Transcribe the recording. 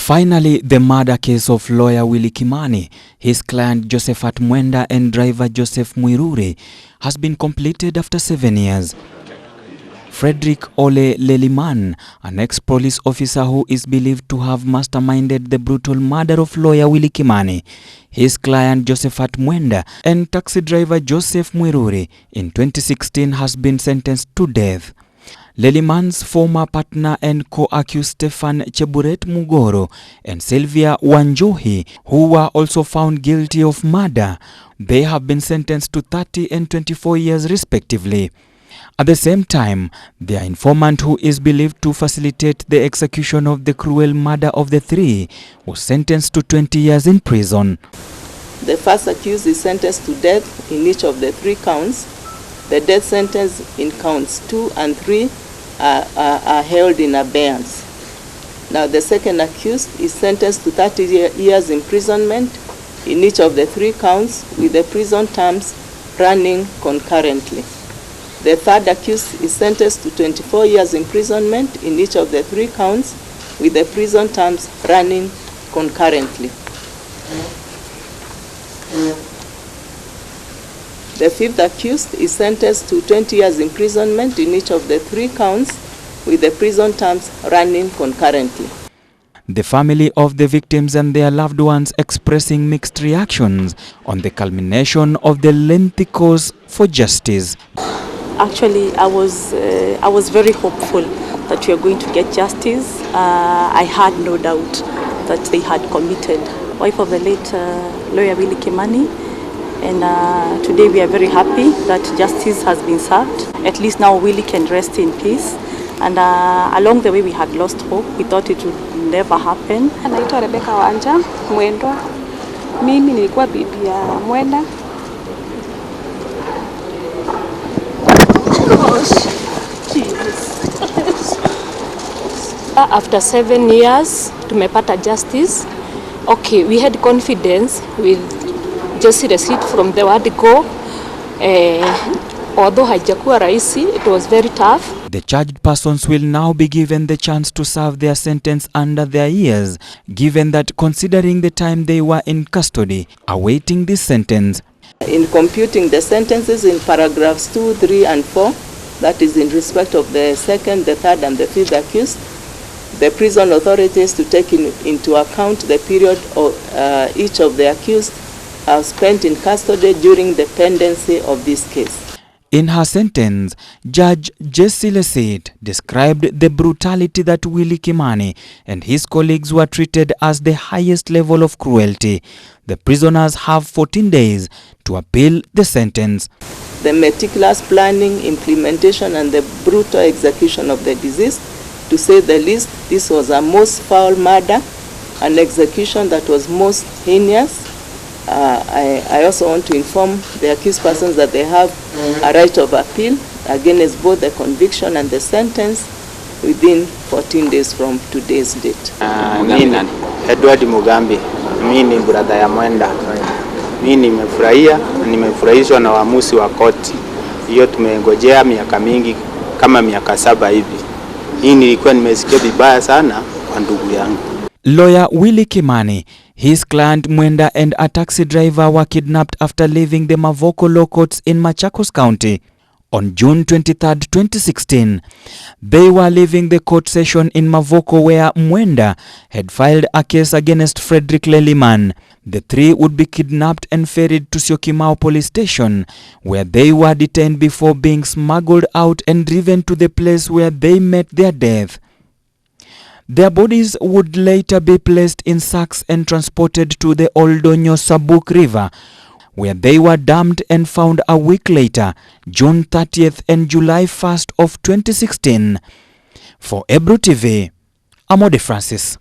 Finally, the murder case of lawyer Willie Kimani, his client Josephat Mwenda and driver Joseph Mwiruri has been completed after 7 years. Fredrick Leliman, an ex-police officer who is believed to have masterminded the brutal murder of lawyer Willie Kimani, his client Josephat Mwenda and taxi driver Joseph Mwiruri in 2016 has been sentenced to death. Leliman's former partner and co-accused Stefan Cheburet Mugoro and Sylvia Wanjiku, who were also found guilty of murder, they have been sentenced to 30 and 24 years respectively. At the same time, their informant, who is believed to facilitate the execution of the cruel murder of the three, was sentenced to 20 years in prison. The first accused is sentenced to death in each of the 3 counts. The death sentence in counts 2 and 3 are held in abeyance. Now the second accused is sentenced to 30 years imprisonment in each of the 3 counts, with the prison terms running concurrently. The third accused is sentenced to 24 years imprisonment in each of the 3 counts, with the prison terms running concurrently. The fifth accused is sentenced to 20 years imprisonment in each of the 3 counts, with the prison terms running concurrently. The family of the victims and their loved ones expressing mixed reactions on the culmination of the lengthy course for justice. Actually, I was very hopeful that we are going to get justice. I had no doubt that they had committed. Wife of the late lawyer Willie Kimani. And today we are very happy that justice has been served. At least now Willie can rest in peace. And along the way we had lost hope. We thought it would never happen. Naitwa Rebecca Wanja Mwendwa. Mimi nilikuwa bibi ya Mwenda. After 7 years tumepata justice. Okay, we had confidence with just receipt from the word go. Although haijakuwa rahisi, it was very tough. The charged persons will now be given the chance to serve their sentence under their years, given that considering the time they were in custody, awaiting this sentence. In computing the sentences in paragraphs 2, 3, and 4, that is in respect of the second, the third, and the fifth accused, the prison authorities to take into account the period of each of the accused have spent in custody during the pendency of this case. In her sentence, Judge Mercilessly described the brutality that Willie Kimani and his colleagues were treated as the highest level of cruelty. The prisoners have 14 days to appeal the sentence. The meticulous planning, implementation, and the brutal execution of the deceased, to say the least, this was a most foul murder, an execution that was most heinous. I also want to inform the accused persons that they have a right of appeal against both the conviction and the sentence within 14 days from today's date. Mimi Edward Mugambi, mimi ni brother ya Mwenda. Mimi nimefurahishwa na uamuzi wa koti. Hiyo tumengojea miaka mingi, kama miaka 7 hivi. Hii nilikuwa nimesikia vibaya sana kwa ndugu yangu. Lawyer Willie Kimani, his client Mwenda and a taxi driver were kidnapped after leaving the Mavoko Law Courts in Machakos County on June 23, 2016. They were leaving the court session in Mavoko where Mwenda had filed a case against Fredrick Leliman. The three would be kidnapped and ferried to Syokimau police station, where they were detained before being smuggled out and driven to the place where they met their death. Their bodies would later be placed in sacks and transported to the Oldonyo Sabuk River, where they were dumped and found a week later, June 30th and July 1st of 2016. For Ebru TV, Amode Francis.